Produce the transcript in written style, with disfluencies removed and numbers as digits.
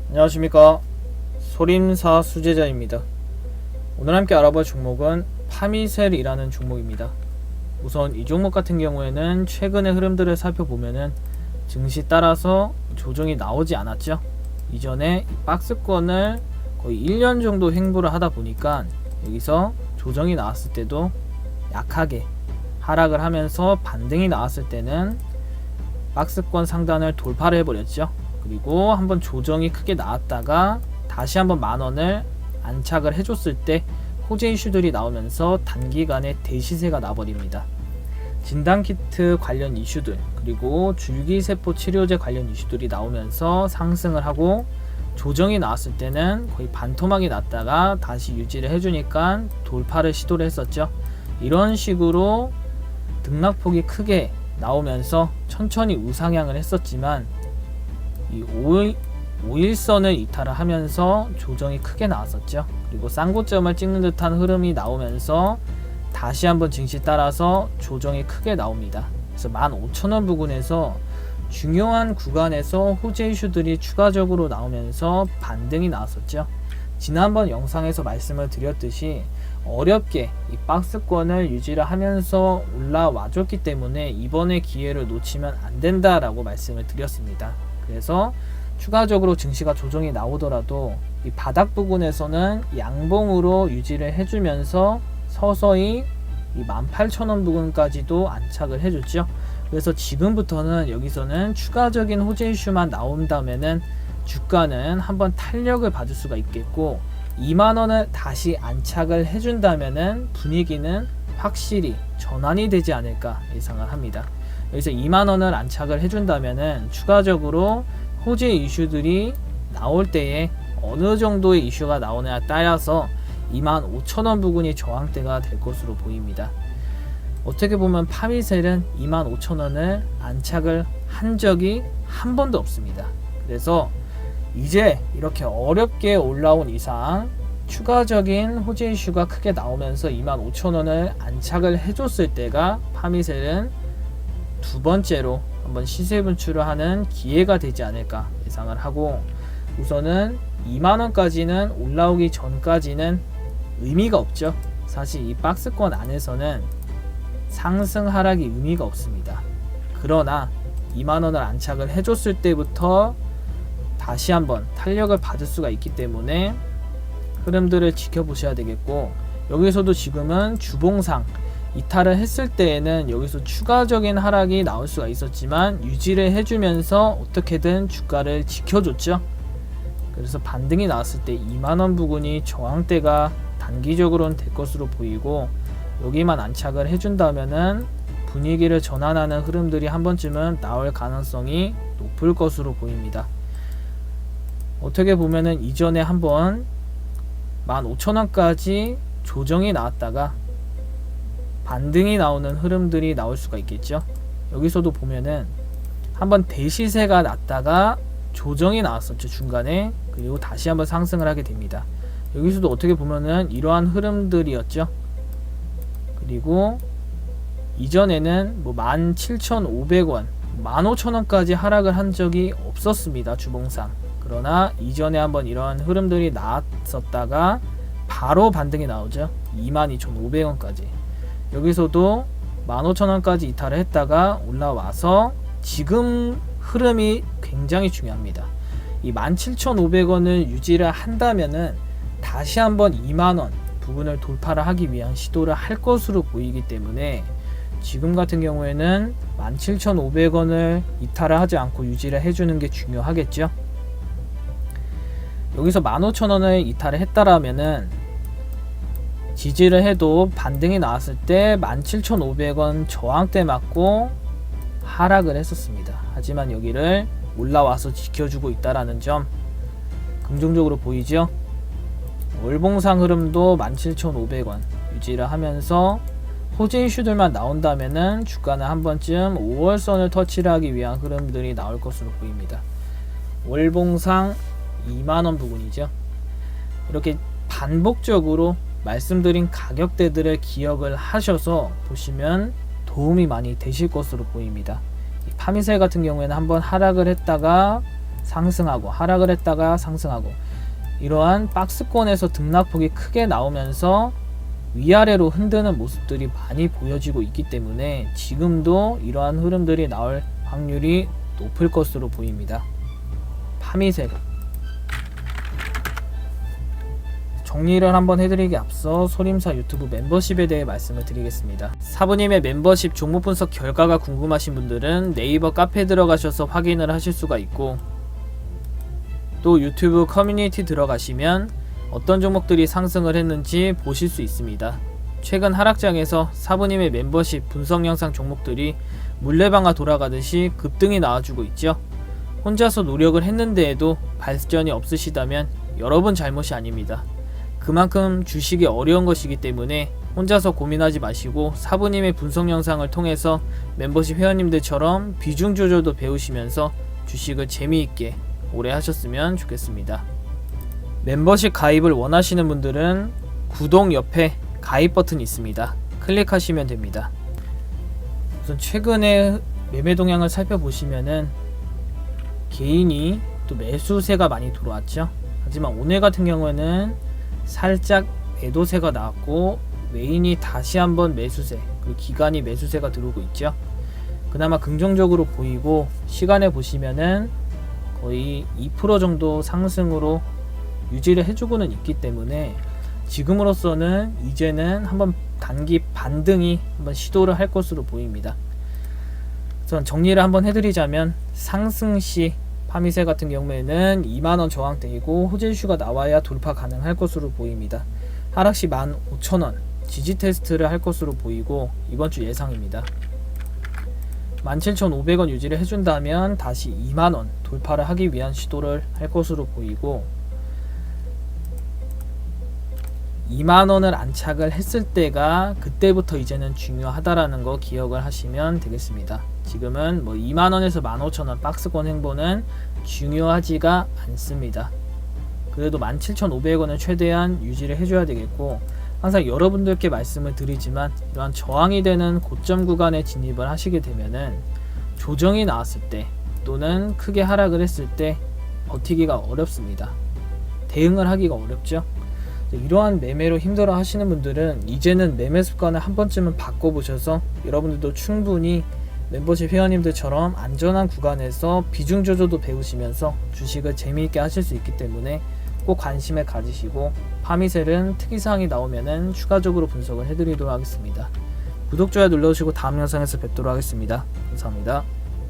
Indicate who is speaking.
Speaker 1: 안녕하십니까, 소림사 수제자입니다. 오늘 함께 알아볼 종목은 파미셀이라는 종목입니다. 우선 이 종목 같은 경우에는 최근의 흐름들을 살펴보면은 증시 따라서 조정이 나오지 않았죠. 이전에 이 박스권을 거의 1년 정도 횡보를 하다 보니까 여기서 조정이 나왔을 때도 약하게 하락을 하면서 반등이 나왔을 때는 박스권 상단을 돌파를 해버렸죠. 그리고 한번 조정이 크게 나왔다가 다시 한번 만원을 안착을 해줬을 때 호재 이슈들이 나오면서 단기간에 대시세가 나버립니다. 진단키트 관련 이슈들, 그리고 줄기세포 치료제 관련 이슈들이 나오면서 상승을 하고, 조정이 나왔을 때는 거의 반토막이 났다가 다시 유지를 해주니까 돌파를 시도를 했었죠. 이런 식으로 등락폭이 크게 나오면서 천천히 우상향을 했었지만 이 5일선을 이탈을 하면서 조정이 크게 나왔었죠. 그리고 쌍고점을 찍는 듯한 흐름이 나오면서 다시 한번 증시 따라서 조정이 크게 나옵니다. 그래서 15,000원 부근에서 중요한 구간에서 호재 이슈들이 추가적으로 나오면서 반등이 나왔었죠. 지난번 영상에서 말씀을 드렸듯이 어렵게 이 박스권을 유지를 하면서 올라와 줬기 때문에 이번에 기회를 놓치면 안 된다라고 말씀을 드렸습니다. 그래서 추가적으로 증시가 조정이 나오더라도 이 바닥 부분에서는 양봉으로 유지를 해주면서 서서히 이 18,000원 부근까지도 안착을 해줬죠. 그래서 지금부터는 여기서는 추가적인 호재 이슈만 나온다면은 주가는 한번 탄력을 받을 수가 있겠고, 2만원을 다시 안착을 해준다면은 분위기는 확실히 전환이 되지 않을까 예상을 합니다. 여기서 2만원을 안착을 해준다면은 추가적으로 호재 이슈들이 나올 때에 어느 정도의 이슈가 나오느냐에 따라서 25,000원 부근이 저항대가 될 것으로 보입니다. 어떻게 보면 파미셀은 25,000원을 안착을 한 적이 한 번도 없습니다. 그래서 이제 이렇게 어렵게 올라온 이상 추가적인 호재 이슈가 크게 나오면서 25,000원을 안착을 해줬을 때가 파미셀은 두 번째로 한번 시세 분출을 하는 기회가 되지 않을까 예상을 하고, 우선은 2만원까지는 올라오기 전까지는 의미가 없죠. 사실 이 박스권 안에서는 상승 하락이 의미가 없습니다. 그러나 2만원을 안착을 해줬을 때부터 다시 한번 탄력을 받을 수가 있기 때문에 흐름들을 지켜보셔야 되겠고, 여기서도 지금은 주봉상 이탈을 했을 때에는 여기서 추가적인 하락이 나올 수가 있었지만 유지를 해주면서 어떻게든 주가를 지켜줬죠. 그래서 반등이 나왔을 때 2만원 부근이 저항대가 단기적으로는 될 것으로 보이고, 여기만 안착을 해준다면은 분위기를 전환하는 흐름들이 한 번쯤은 나올 가능성이 높을 것으로 보입니다. 어떻게 보면은 이전에 한번 15,000원까지 조정이 나왔다가 반등이 나오는 흐름들이 나올 수가 있겠죠. 여기서도 보면은 한번 대시세가 났다가 조정이 나왔었죠, 중간에. 그리고 다시 한번 상승을 하게 됩니다. 여기서도 어떻게 보면은 이러한 흐름들이었죠. 그리고 이전에는 뭐 17,500원, 15,000원까지 하락을 한 적이 없었습니다, 주봉상. 그러나 이전에 한번 이런 흐름들이 나왔었다가 바로 반등이 나오죠. 22,500원까지. 여기서도 15,000원까지 이탈을 했다가 올라와서 지금 흐름이 굉장히 중요합니다. 이 17,500원을 유지를 한다면은 다시 한번 2만원 부분을 돌파를 하기 위한 시도를 할 것으로 보이기 때문에 지금 같은 경우에는 17,500원을 이탈을 하지 않고 유지를 해주는 게 중요하겠죠. 여기서 15,000원을 이탈을 했다라면은 지지를 해도 반등이 나왔을 때 17,500원 저항대 맞고 하락을 했었습니다. 하지만 여기를 올라와서 지켜주고 있다라는 점 긍정적으로 보이죠. 월봉상 흐름도 17,500원 유지를 하면서 호재 이슈들만 나온다면은 주가는 한 번쯤 5월선을 터치를 하기 위한 흐름들이 나올 것으로 보입니다. 월봉상 2만원 부근이죠. 이렇게 반복적으로 말씀드린 가격대들을 기억을 하셔서 보시면 도움이 많이 되실 것으로 보입니다. 파미셀 같은 경우에는 한번 하락을 했다가 상승하고 하락을 했다가 상승하고 이러한 박스권에서 등락폭이 크게 나오면서 위아래로 흔드는 모습들이 많이 보여지고 있기 때문에 지금도 이러한 흐름들이 나올 확률이 높을 것으로 보입니다. 파미셀 정리를 한번 해드리기 앞서 소림사 유튜브 멤버십에 대해 말씀을 드리겠습니다. 사부님의 멤버십 종목 분석 결과가 궁금하신 분들은 네이버 카페에 들어가셔서 확인을 하실 수가 있고, 또 유튜브 커뮤니티 들어가시면 어떤 종목들이 상승을 했는지 보실 수 있습니다. 최근 하락장에서 사부님의 멤버십 분석 영상 종목들이 물레방아 돌아가듯이 급등이 나와주고 있죠. 혼자서 노력을 했는데에도 발전이 없으시다면 여러분 잘못이 아닙니다. 그만큼 주식이 어려운 것이기 때문에 혼자서 고민하지 마시고 사부님의 분석 영상을 통해서 멤버십 회원님들처럼 비중 조절도 배우시면서 주식을 재미있게 오래 하셨으면 좋겠습니다. 멤버십 가입을 원하시는 분들은 구독 옆에 가입 버튼이 있습니다. 클릭하시면 됩니다. 우선 최근에 매매 동향을 살펴보시면은 개인이 또 매수세가 많이 들어왔죠. 하지만 오늘 같은 경우에는 살짝 매도세가 나왔고 메인이 다시 한번 매수세, 그리고 기관이 매수세가 들어오고 있죠. 그나마 긍정적으로 보이고 시간에 보시면은 거의 2% 정도 상승으로 유지를 해주고는 있기 때문에 지금으로서는 이제는 한번 단기 반등이 한번 시도를 할 것으로 보입니다. 우선 정리를 한번 해드리자면 상승시 파미셀 같은 경우에는 2만원 저항대이고 호재 이슈가 나와야 돌파 가능할 것으로 보입니다. 하락시 15,000원 지지 테스트를 할 것으로 보이고 이번주 예상입니다. 17,500원 유지를 해준다면 다시 2만원 돌파를 하기 위한 시도를 할 것으로 보이고 2만원을 안착을 했을 때가 그때부터 이제는 중요하다라는 거 기억을 하시면 되겠습니다. 지금은 2만원에서 15,000원 박스권 행보는 중요하지가 않습니다. 그래도 17,500원은 최대한 유지를 해줘야 되겠고, 항상 여러분들께 말씀을 드리지만 이러한 저항이 되는 고점 구간에 진입을 하시게 되면은 조정이 나왔을 때 또는 크게 하락을 했을 때 버티기가 어렵습니다. 대응을 하기가 어렵죠. 이러한 매매로 힘들어 하시는 분들은 이제는 매매 습관을 한 번쯤은 바꿔보셔서 여러분들도 충분히 멤버십 회원님들처럼 안전한 구간에서 비중 조절도 배우시면서 주식을 재미있게 하실 수 있기 때문에 꼭 관심을 가지시고 파미셀은 특이사항이 나오면은 추가적으로 분석을 해드리도록 하겠습니다. 구독, 좋아요 눌러주시고 다음 영상에서 뵙도록 하겠습니다. 감사합니다.